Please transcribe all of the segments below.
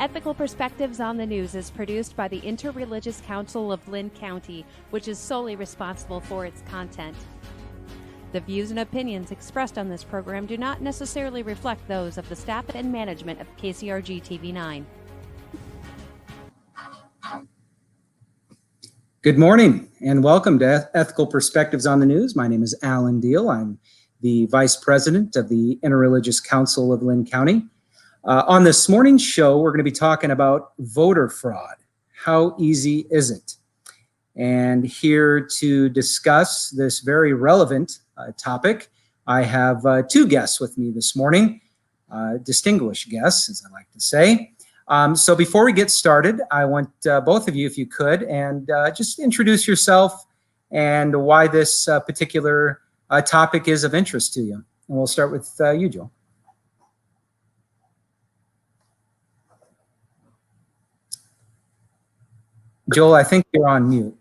Ethical Perspectives on the News is produced by the Interreligious Council of Linn County, which is solely responsible for its content. The views and opinions expressed on this program do not necessarily reflect those of the staff and management of KCRG TV9. Good morning and welcome to Ethical Perspectives on the News. My name is Diehl. I'm the Vice President of the Interreligious Council of Linn County. On this morning's show, we're going to be talking about voter fraud. How easy is it? And here to discuss this very relevant topic, I have two guests with me this morning, distinguished guests, as I like to say. So before we get started, I want both of you, if you could, and just introduce yourself and why this particular topic is of interest to you. And we'll start with you, Joel. Joel, I think you're on mute.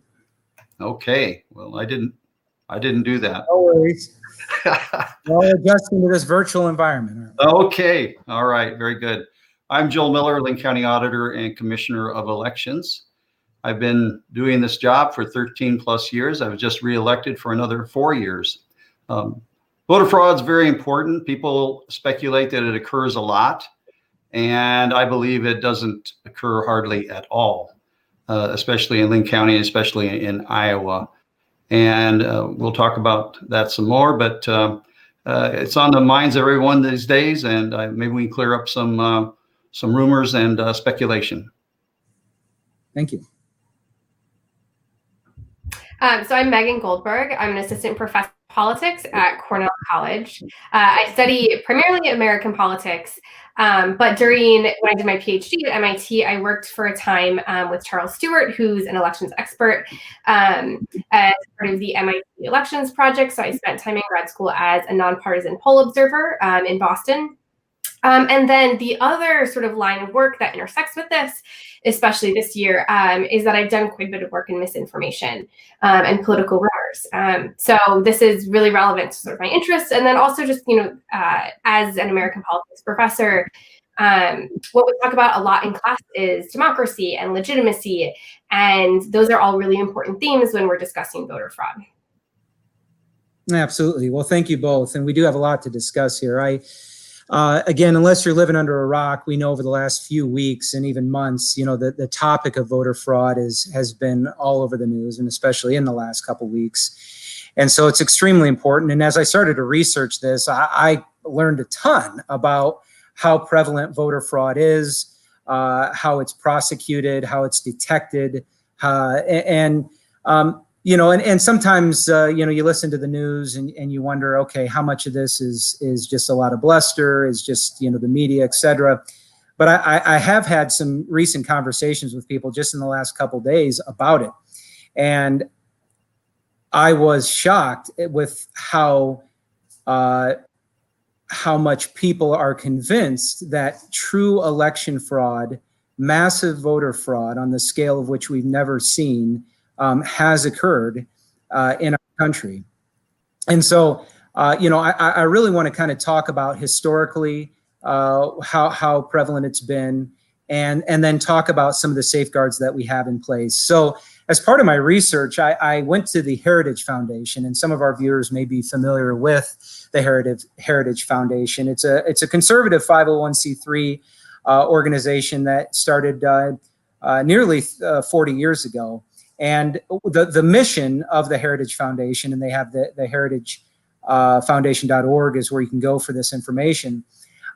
Okay. Well, I didn't do that. No worries. We're adjusting to this virtual environment. Okay. All right. Very good. I'm Joel Miller, Linn County Auditor and Commissioner of Elections. I've been doing this job for 13 plus years. I was just reelected for another 4 years. Voter fraud is very important. People speculate that it occurs a lot, and I believe it doesn't occur hardly at all. Especially in Linn County, especially in Iowa. And we'll talk about that some more, but it's on the minds of everyone these days, and maybe we can clear up some rumors and speculation. Thank you. So I'm Megan Goldberg. I'm an assistant professor of politics at Cornell College. I study primarily American politics, but when I did my PhD at MIT, I worked for a time with Charles Stewart, who's an elections expert, as part of the MIT Elections Project. So I spent time in grad school as a nonpartisan poll observer in Boston. And then the other sort of line of work that intersects with this, especially this year, is that I've done quite a bit of work in misinformation and political rumors. So this is really relevant to sort of my interests. And then also just, as an American politics professor, what we talk about a lot in class is democracy and legitimacy. And those are all really important themes when we're discussing voter fraud. Absolutely. Well, thank you both. And we do have a lot to discuss here. Again, unless you're living under a rock, we know over the last few weeks and even months, the topic of voter fraud has been all over the news, and especially in the last couple of weeks. And so it's extremely important. And as I started to research this, I learned a ton about how prevalent voter fraud is, how it's prosecuted, how it's detected, and sometimes, you listen to the news and you wonder, okay, how much of this is just a lot of bluster, is just, the media, et cetera. But I have had some recent conversations with people just in the last couple of days about it. And I was shocked with how much people are convinced that true election fraud, massive voter fraud on the scale of which we've never seen, has occurred in our country. And so, I really want to kind of talk about historically how prevalent it's been, and then talk about some of the safeguards that we have in place. So as part of my research, I went to the Heritage Foundation, and some of our viewers may be familiar with the Heritage Foundation. It's a conservative 501c3 organization that started nearly 40 years ago. And the mission of the Heritage Foundation, and they have the heritagefoundation.org is where you can go for this information.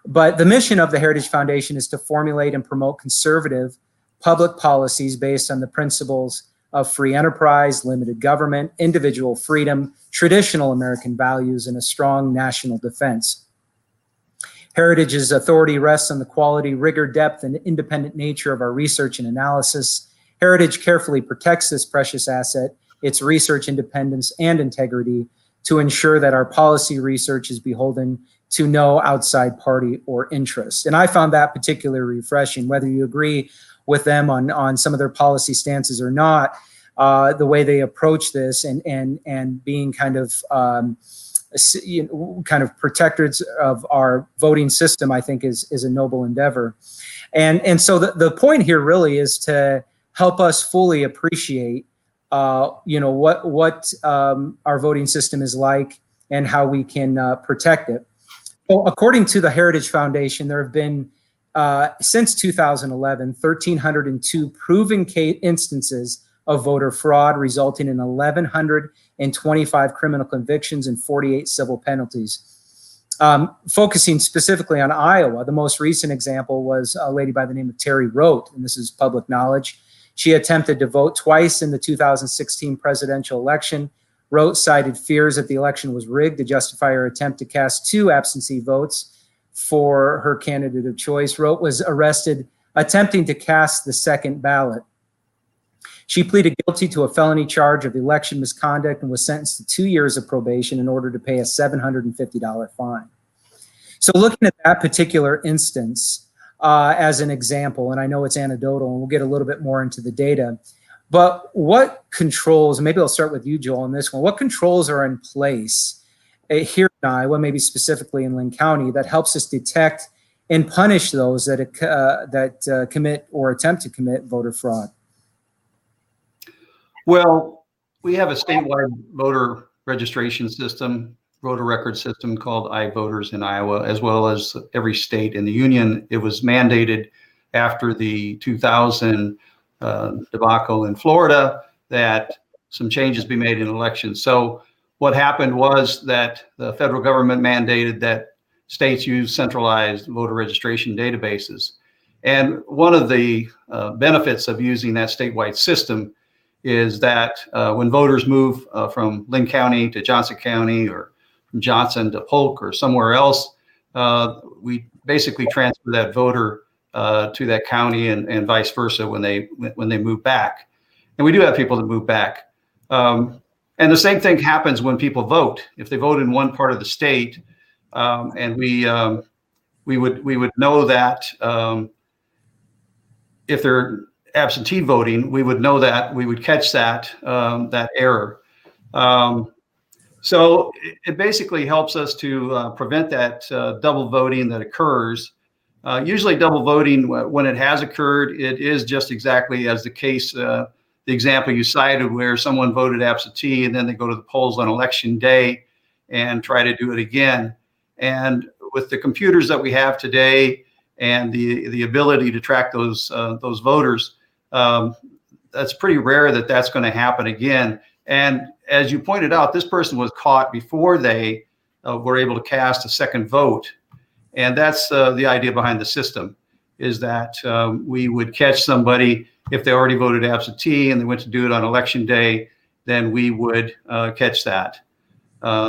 But the mission of the Heritage Foundation is to formulate and promote conservative public policies based on the principles of free enterprise, limited government, individual freedom, traditional American values, and a strong national defense. Heritage's authority rests on the quality, rigor, depth, and independent nature of our research and analysis. Heritage carefully protects this precious asset, its research independence and integrity, to ensure that our policy research is beholden to no outside party or interest. And I found that particularly refreshing, whether you agree with them on some of their policy stances or not, the way they approach this and being kind of protectors of our voting system, I think is a noble endeavor. And so the point here really is to help us fully appreciate, what our voting system is like and how we can protect it. Well, according to the Heritage Foundation, there have been, since 2011, 1,302 proven instances of voter fraud, resulting in 1,125 criminal convictions and 48 civil penalties. Focusing specifically on Iowa, the most recent example was a lady by the name of Terry Rote, and this is public knowledge. She attempted to vote twice in the 2016 presidential election. Rote cited fears that the election was rigged to justify her attempt to cast 2 absentee votes for her candidate of choice. Rote was arrested attempting to cast the second ballot. She pleaded guilty to a felony charge of election misconduct and was sentenced to 2 years of probation in order to pay a $750 fine. So looking at that particular instance as an example, and I know it's anecdotal and we'll get a little bit more into the data, but what controls, maybe I'll start with you, Joel, on this one, what controls are in place here in Iowa, maybe specifically in Linn County, that helps us detect and punish those that commit or attempt to commit voter fraud? Well, we have a statewide voter registration system, voter record system called iVoters in Iowa, as well as every state in the union. It was mandated after the 2000 debacle in Florida that some changes be made in elections. So what happened was that the federal government mandated that states use centralized voter registration databases. And one of the benefits of using that statewide system is that when voters move from Linn County to Johnson County or from Johnson to Polk or somewhere else, we basically transfer that voter to that county and vice versa when they move back. And we do have people that move back. And the same thing happens when people vote. If they vote in one part of the state, and we would know that if they're absentee voting, we would know that, we would catch that error. So it basically helps us to prevent that double voting that occurs. Usually double voting, when it has occurred, it is just exactly as the case, the example you cited, where someone voted absentee and then they go to the polls on election day and try to do it again. And with the computers that we have today and the ability to track those voters, that's pretty rare that that's going to happen again. And as you pointed out, this person was caught before they were able to cast a second vote. And that's the idea behind the system, is that we would catch somebody if they already voted absentee and they went to do it on election day, then we would catch that.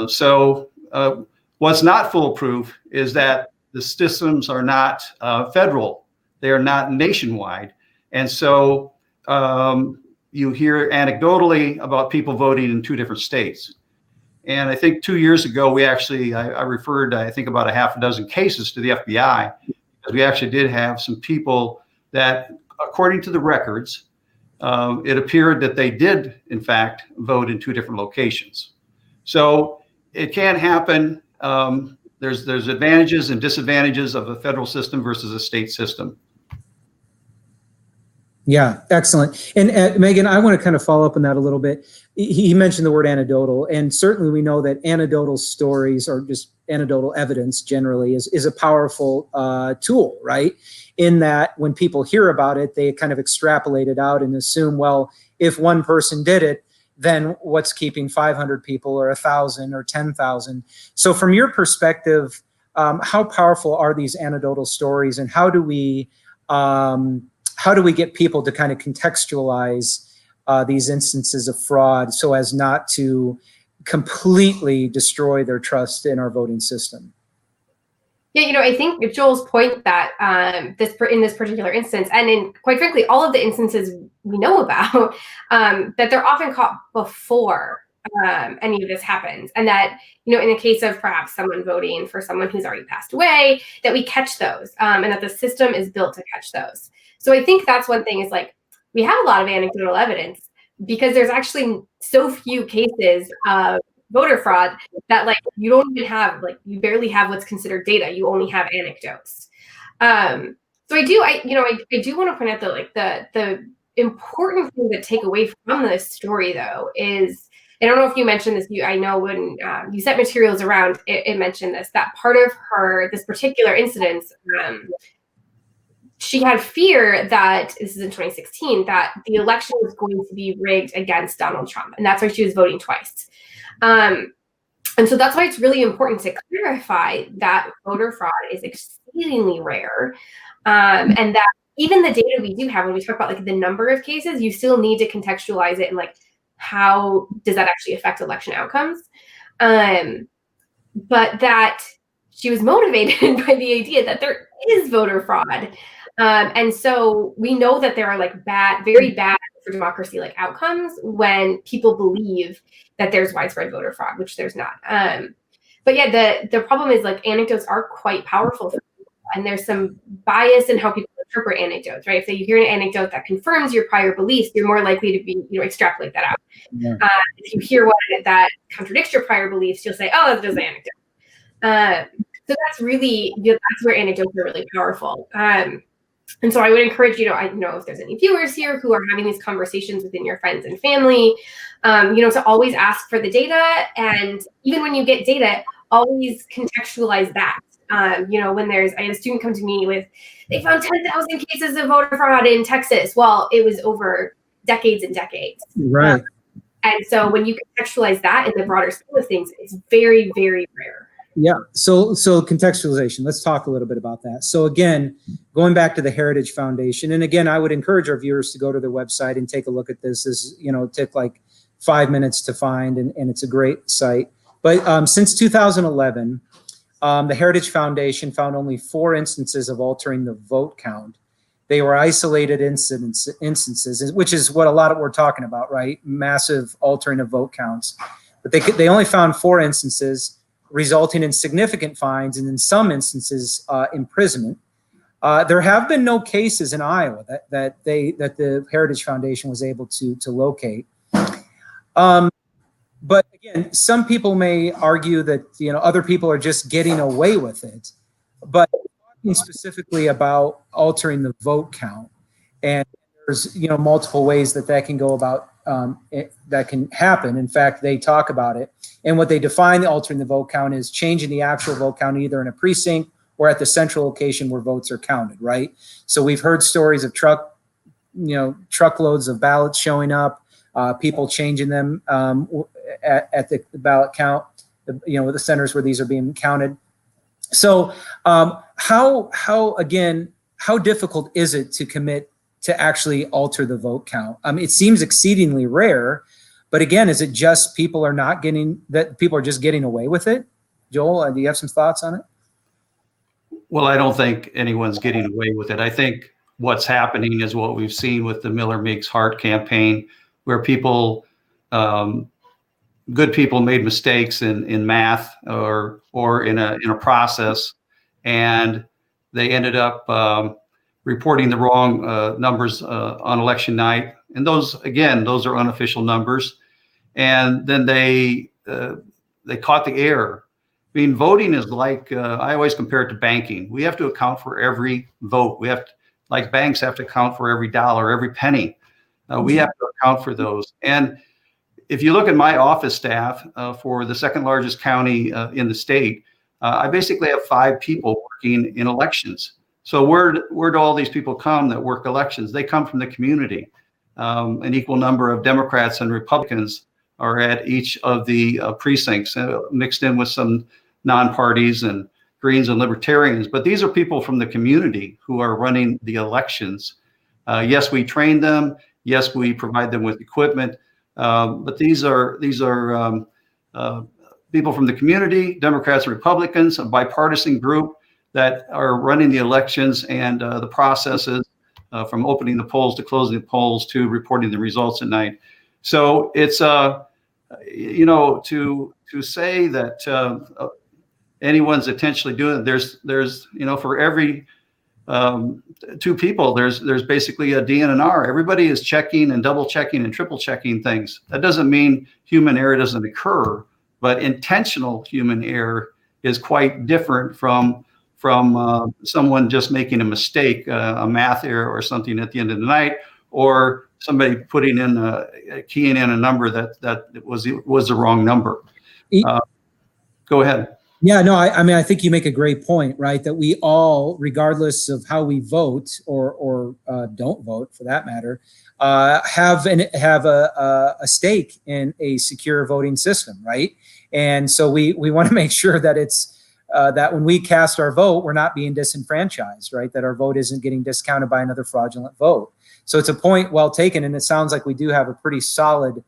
So what's not foolproof is that the systems are not federal. They are not nationwide. And so you hear anecdotally about people voting in 2 different states. And I think 2 years ago, we actually, I referred, I think, about a half a dozen cases to the FBI. Because we actually did have some people that, according to the records, it appeared that they did, in fact, vote in 2 different locations. So it can happen. There's advantages and disadvantages of a federal system versus a state system. Yeah, excellent. And Megan, I want to kind of follow up on that a little bit. He mentioned the word anecdotal, and certainly we know that anecdotal stories, or just anecdotal evidence generally, is a powerful tool, right? In that when people hear about it, they kind of extrapolate it out and assume, well, if one person did it, then what's keeping 500 people or 1,000 or 10,000? So from your perspective, how powerful are these anecdotal stories, and how do we get people to kind of contextualize these instances of fraud so as not to completely destroy their trust in our voting system? Yeah, I think Joel's point that in this particular instance, and in, quite frankly, all of the instances we know about, that they're often caught before any of this happens. And that, in the case of perhaps someone voting for someone who's already passed away, that we catch those, and that the system is built to catch those. So I think that's one thing, is like, we have a lot of anecdotal evidence because there's actually so few cases of voter fraud that, like, you don't even have, like, you barely have what's considered data. You only have anecdotes. So I do want to point out that like the important thing to take away from this story though is, I don't know if you mentioned this, I know when you set materials around, it mentioned this, that part of this particular incident, she had fear that, this is in 2016, that the election was going to be rigged against Donald Trump. And that's why she was voting twice. And so that's why it's really important to clarify that voter fraud is exceedingly rare. And that even the data we do have, when we talk about like the number of cases, you still need to contextualize it and like, how does that actually affect election outcomes? But that she was motivated by the idea that there is voter fraud. And so we know that there are like very bad for democracy like outcomes when people believe that there's widespread voter fraud, which there's not. But yeah, the problem is like anecdotes are quite powerful for people, and there's some bias in how people interpret anecdotes, right? If you hear an anecdote that confirms your prior beliefs, you're more likely to extrapolate that out. Yeah. If you hear one that contradicts your prior beliefs, you'll say, oh, that's just an anecdote. So that's where anecdotes are really powerful. And so I would encourage you to, I know if there's any viewers here who are having these conversations within your friends and family, to always ask for the data. And even when you get data, always contextualize that. When I had a student come to me with, they found 10,000 cases of voter fraud in Texas. Well, it was over decades and decades. Right. And so when you contextualize that in the broader scheme of things, it's very, very rare. Yeah. So contextualization, let's talk a little bit about that. So again, going back to the Heritage Foundation, and again, I would encourage our viewers to go to their website and take a look at this. It took like 5 minutes to find, and it's a great site. But since 2011, the Heritage Foundation found only 4 instances of altering the vote count. They were isolated instances, which is what we're talking about, right? Massive altering of vote counts. But they only found 4 instances, resulting in significant fines and in some instances imprisonment. There have been no cases in Iowa that the Heritage Foundation was able to locate. But again, some people may argue that other people are just getting away with it. But talking specifically about altering the vote count, and there's multiple ways that can go about, that can happen. In fact, they talk about it. And what they define the altering the vote count is changing the actual vote count either in a precinct or at the central location where votes are counted, right? So we've heard stories of truckloads of ballots showing up, people changing them at the ballot count, the centers where these are being counted. So how difficult is it to actually alter the vote count? It seems exceedingly rare. But again, is it just people are just getting away with it? Joel, do you have some thoughts on it? Well, I don't think anyone's getting away with it. I think what's happening is what we've seen with the Miller Makes Heart campaign, where good people made mistakes in math or in a process, and they ended up reporting the wrong numbers on election night. And those are unofficial numbers. And then they caught the error. I mean, voting is like, I always compare it to banking. We have to account for every vote. Like banks have to account for every dollar, every penny. We have to account for those. And if you look at my office staff for the second largest county in the state, I basically have 5 people working in elections. So where do all these people come that work elections? They come from the community. An equal number of Democrats and Republicans are at each of the precincts, mixed in with some non-parties and Greens and Libertarians. But these are people from the community who are running the elections. Yes, we train them. Yes, we provide them with equipment. But these are people from the community, Democrats and Republicans, a bipartisan group that are running the elections and the processes from opening the polls to closing the polls to reporting the results at night. So it's to say that anyone's intentionally doing it. There's for every 2 people, there's basically a D and an R. Everybody is checking and double checking and triple checking things. That doesn't mean human error doesn't occur, but intentional human error is quite different from from someone just making a mistake, a math error or something at the end of the night, or somebody putting in keying in a number that was the wrong number. Go ahead. Yeah, no, I mean, I think you make a great point, right? That we all, regardless of how we vote or don't vote for that matter, have a stake in a secure voting system, right? And so we want to make sure that it's that when we cast our vote, we're not being disenfranchised, right? That our vote isn't getting discounted by another fraudulent vote. So it's a point well taken, and it sounds like we do have a pretty solid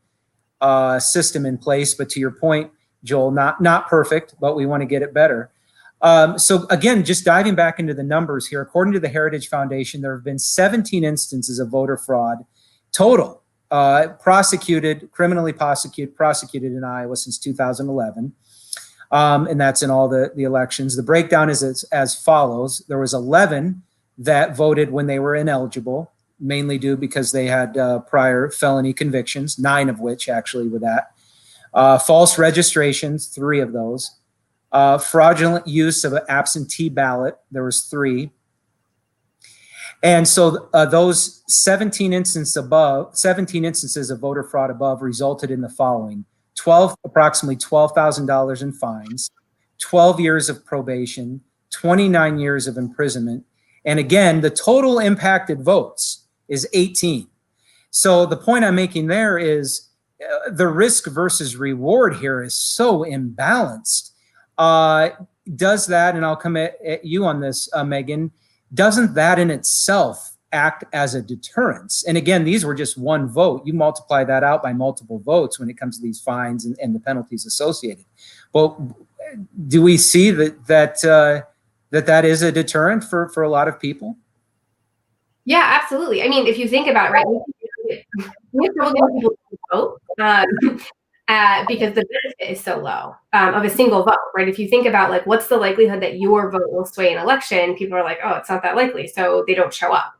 system in place. But to your point, Joel, not perfect, but we want to get it better. So again, just diving back into the numbers here, according to the Heritage Foundation, there have been 17 instances of voter fraud total, criminally prosecuted in Iowa since 2011. And that's in all the elections. The breakdown is as follows. There was 11 that voted when they were ineligible, mainly due because they had prior felony convictions, 9 of which actually were that. False registrations, 3 of those. Fraudulent use of an absentee ballot, there was 3. And so those 17 instances of voter fraud above resulted in the following: approximately $12,000 in fines, 12 years of probation, 29 years of imprisonment. And again, the total impacted votes is 18. So the point I'm making there is the risk versus reward here is so imbalanced. Does that, and I'll come at you on this, Megan, doesn't that in itself act as a deterrence? And again, these were just one vote. You multiply that out by multiple votes when it comes to these fines and the penalties associated. But do we see that is a deterrent for a lot of people? Yeah, absolutely. I mean, if you think about it, right, we have trouble getting people to vote because the benefit is so low of a single vote, right? If you think about like, what's the likelihood that your vote will sway an election? People are like, oh, it's not that likely, so they don't show up.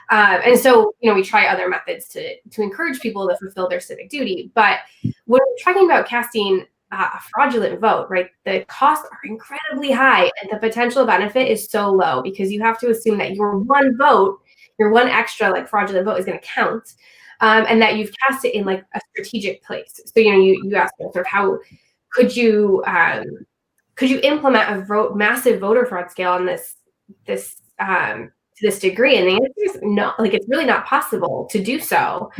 And so, we try other methods to encourage people to fulfill their civic duty. But when we're talking about casting a fraudulent vote, right, the costs are incredibly high and the potential benefit is so low because you have to assume that your one vote, your one extra like fraudulent vote is going to count, and that you've cast it in like a strategic place. So you asked sort of how could you implement a massive voter fraud scale on this to this degree, and the answer is no. Like it's really not possible to do so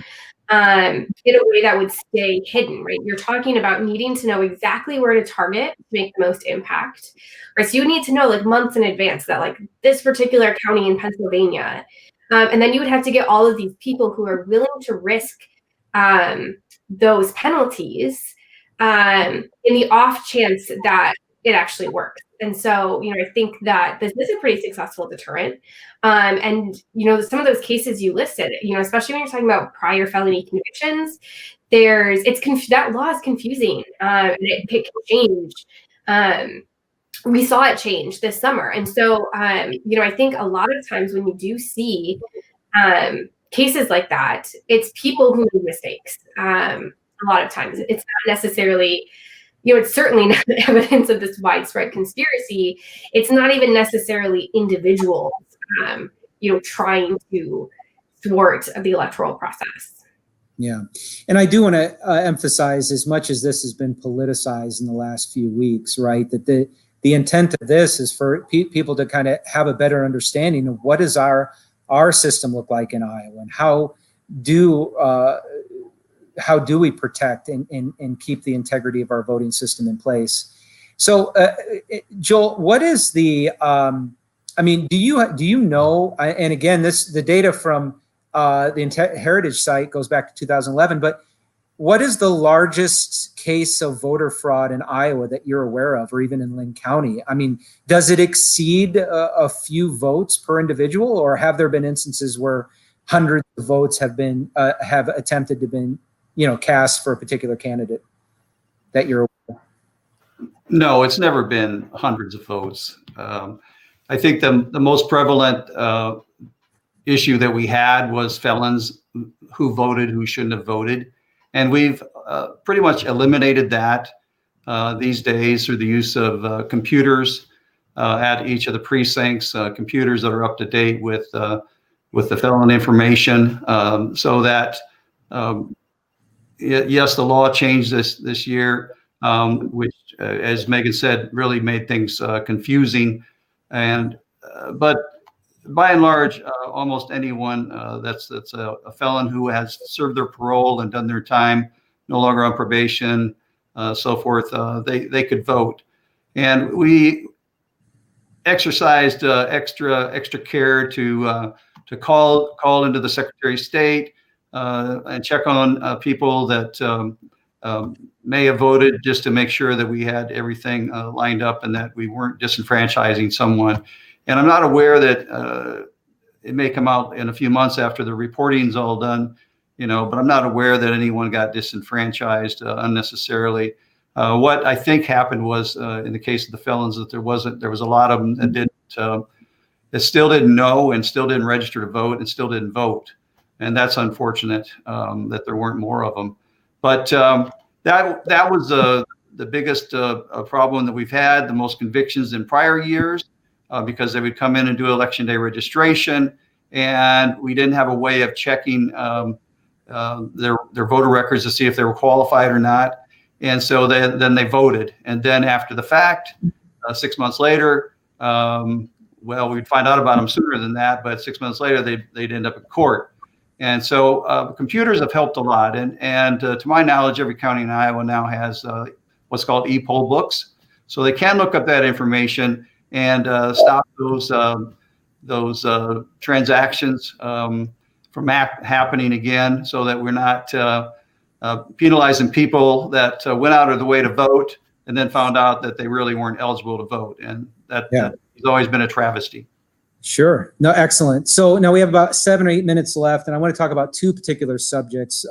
in a way that would stay hidden, right? You're talking about needing to know exactly where to target to make the most impact, right? So you need to know like months in advance that like this particular county in Pennsylvania. And then you would have to get all of these people who are willing to risk those penalties in the off chance that it actually works. And so, I think that this is a pretty successful deterrent. And, some of those cases you listed, especially when you're talking about prior felony convictions, that law is confusing and it can change. We saw it change this summer. And so, I think a lot of times when you do see cases like that, it's people who make mistakes. A lot of times it's not necessarily, it's certainly not evidence of this widespread conspiracy. It's not even necessarily individuals, trying to thwart the electoral process. Yeah. And I do want to emphasize, as much as this has been politicized in the last few weeks, right, that the intent of this is for people to kind of have a better understanding of what does our system look like in Iowa, and how do we protect and keep the integrity of our voting system in place. So, Joel, what is the? Do you know? And again, the data from the Heritage site goes back to 2011, but what is the largest case of voter fraud in Iowa that you're aware of, or even in Linn County? I mean, does it exceed a few votes per individual, or have there been instances where hundreds of votes have attempted to be, cast for a particular candidate that you're aware of? No, it's never been hundreds of votes. I think the most prevalent issue that we had was felons who voted who shouldn't have voted. And we've pretty much eliminated that these days through the use of computers. at each of the precincts, computers that are up to date with the felon information, so that yes, the law changed this year, which, as Megan said, really made things confusing. And but by and large, almost anyone that's a felon who has served their parole and done their time, no longer on probation, so forth, they could vote. And we exercised extra care to call into the Secretary of State and check on people that may have voted, just to make sure that we had everything lined up and that we weren't disenfranchising someone. And I'm not aware that it may come out in a few months after the reporting's all done, but I'm not aware that anyone got disenfranchised unnecessarily. What I think happened was, in the case of the felons, that there was a lot of them that still didn't know and still didn't register to vote and still didn't vote. And that's unfortunate that there weren't more of them. But that was the biggest problem that we've had, the most convictions in prior years, because they would come in and do election day registration, and we didn't have a way of checking their voter records to see if they were qualified or not. And so then they voted. And then after the fact, 6 months later, well, we'd find out about them sooner than that, but 6 months later, they'd end up in court. And so computers have helped a lot. And to my knowledge, every county in Iowa now has what's called e-poll books. So they can look up that information and stop those transactions from happening again, so that we're not penalizing people that went out of the way to vote and then found out that they really weren't eligible to vote. And that has always been a travesty. Sure. No, excellent. So now we have about 7 or 8 minutes left, and I want to talk about two particular subjects.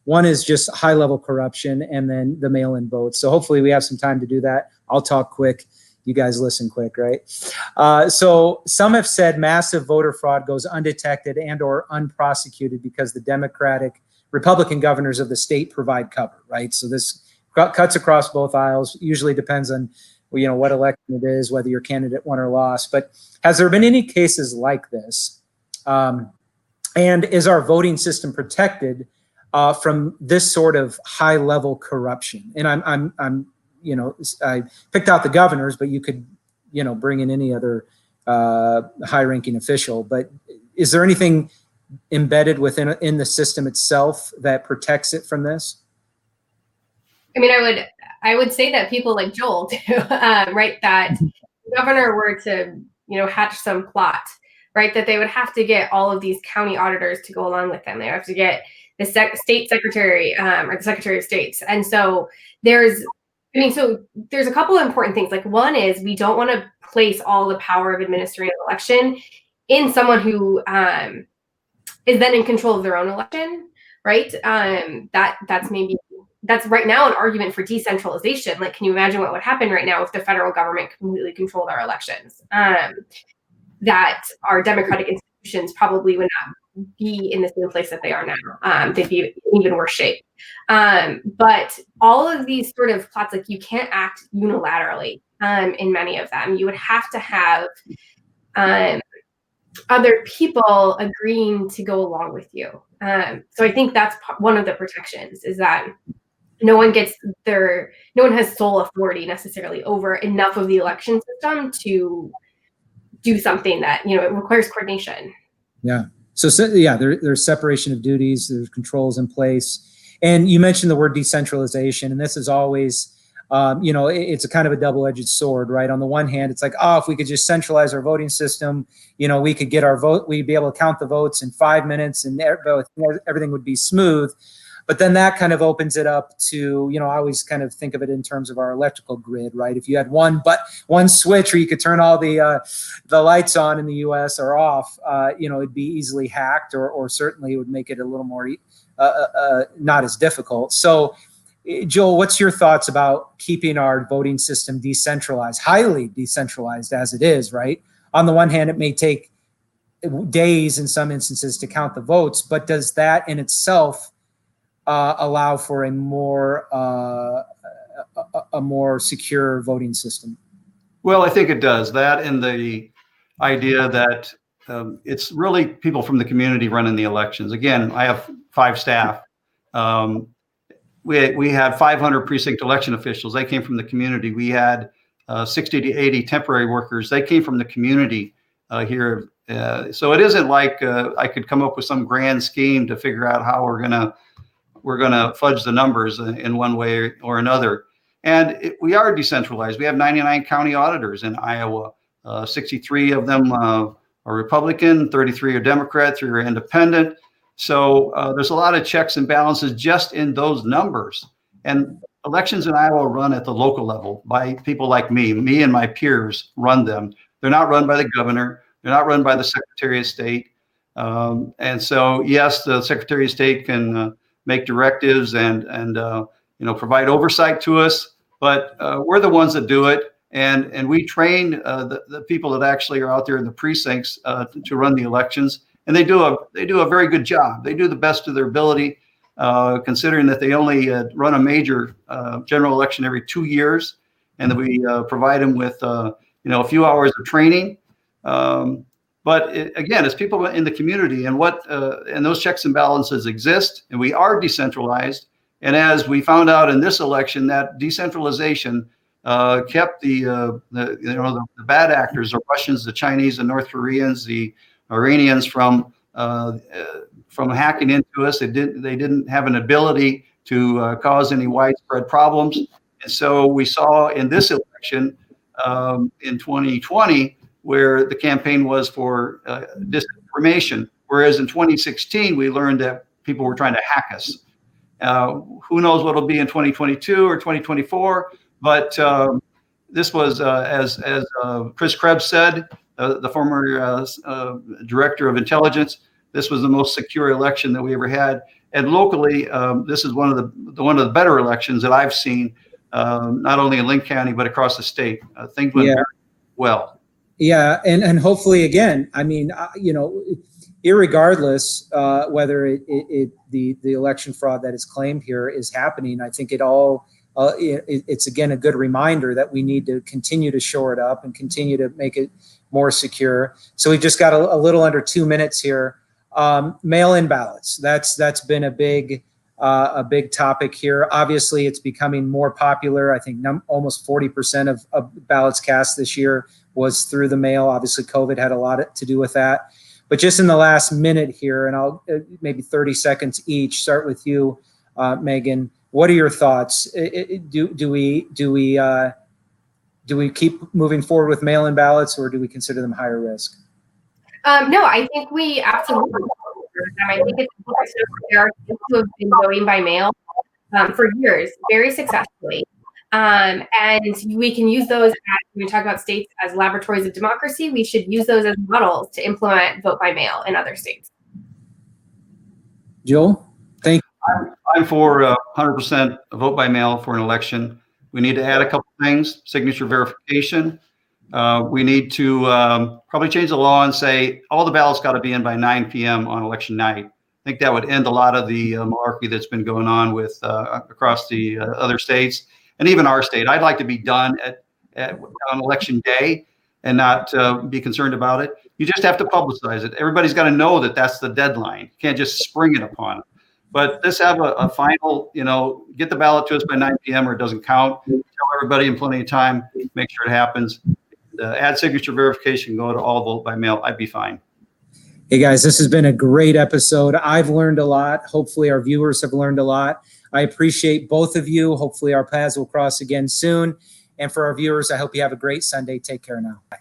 One is just high-level corruption, and then the mail-in votes. So hopefully we have some time to do that. I'll talk quick. You guys listen quick, right? So some have said massive voter fraud goes undetected and or unprosecuted because the Republican governors of the state provide cover, right? So this cuts across both aisles, usually depends on what election it is, whether your candidate won or lost. But has there been any cases like this? And is our voting system protected from this sort of high-level corruption? And I picked out the governors, but you could, bring in any other high-ranking official. But is there anything embedded in the system itself that protects it from this? I mean, I would say that people like Joel do, right? That the governor were to, hatch some plot, right? That they would have to get all of these county auditors to go along with them. They have to get the state secretary or the secretary of states. And so there's a couple of important things. Like, one is we don't want to place all the power of administering an election in someone who is then in control of their own election, right? That's right now an argument for decentralization. Like, can you imagine what would happen right now if the federal government completely controlled our elections? That our democratic institutions probably would not be in the same place that they are now. They'd be in even worse shape. But all of these sort of plots, like, you can't act unilaterally in many of them. You would have to have other people agreeing to go along with you. So I think that's one of the protections, is that no one has sole authority necessarily over enough of the election system to do something that, it requires coordination. Yeah. So there's separation of duties, there's controls in place. And you mentioned the word decentralization, and this is always, it's a kind of a double-edged sword, right? On the one hand, it's like, if we could just centralize our voting system, we could get our vote, we'd be able to count the votes in 5 minutes and everything would be smooth. But then that kind of opens it up to, I always kind of think of it in terms of our electrical grid, right? If you had one switch where you could turn all the lights on in the U.S. or off, it'd be easily hacked, or certainly it would make it a little more not as difficult. So, Joel, what's your thoughts about keeping our voting system decentralized, highly decentralized as it is, right? On the one hand, it may take days in some instances to count the votes, but does that in itself allow for a more secure voting system? Well, I think it does. That and the idea that it's really people from the community running the elections. Again, I have 5 staff. We had 500 precinct election officials. They came from the community. We had 60 to 80 temporary workers. They came from the community here. So it isn't like I could come up with some grand scheme to figure out how we're gonna fudge the numbers in one way or another. And we are decentralized. We have 99 county auditors in Iowa. 63 of them are Republican, 33 are Democrat, 3 are independent. So there's a lot of checks and balances just in those numbers. And elections in Iowa are run at the local level by people like me. Me and my peers run them. They're not run by the governor. They're not run by the Secretary of State. And so, yes, the Secretary of State can make directives and provide oversight to us, but we're the ones that do it. And we train the people that actually are out there in the precincts to run the elections. And they do a very good job. They do the best of their ability, considering that they only run a major general election every 2 years, and that we provide them with a few hours of training. But again, it's people in the community, and and those checks and balances exist, and we are decentralized. And as we found out in this election, that decentralization kept the bad actors, the Russians, the Chinese, the North Koreans, the Iranians from hacking into us. They didn't have an ability to cause any widespread problems. And so we saw in this election in 2020 where the campaign was for disinformation, whereas in 2016 we learned that people were trying to hack us. Who knows what it'll be in 2022 or 2024? But this was, as Chris Krebs said, the former director of intelligence, this was the most secure election that we ever had. And locally, this is one of the better elections that I've seen, not only in Linn County but across the state. Things went very well. Yeah, and hopefully, again, I mean, irregardless whether the election fraud that is claimed here is happening, I think it's again a good reminder that we need to continue to shore it up and continue to make it more secure. So we've just got a little under 2 minutes here. Mail-in ballots. That's been a big topic here. Obviously, it's becoming more popular. I think almost 40% of ballots cast this year was through the mail. Obviously, COVID had a lot to do with that. But just in the last minute here, and I'll maybe 30 seconds each. Start with you, Megan. What are your thoughts? Do we keep moving forward with mail-in ballots, or do we consider them higher risk? No, I think we absolutely. I think it's there are people who have been voting by mail for years, very successfully. And we can use those when we talk about states as laboratories of democracy. We should use those as models to implement vote by mail in other states. Joel, thank you. I'm for 100% vote by mail for an election. We need to add a couple things: signature verification. We need to probably change the law and say all the ballots got to be in by 9 p.m. on election night. I think that would end a lot of the malarkey that's been going on with across the other states and even our state. I'd like to be done on election day and not be concerned about it. You just have to publicize it. Everybody's got to know that that's the deadline. You can't just spring it upon them. But let's have a final, get the ballot to us by 9 p.m. or it doesn't count. Tell everybody in plenty of time, make sure it happens. Add signature verification, go to all vote by mail. I'd be fine. Hey guys, this has been a great episode. I've learned a lot. Hopefully our viewers have learned a lot. I appreciate both of you. Hopefully our paths will cross again soon. And for our viewers, I hope you have a great Sunday. Take care now. Bye.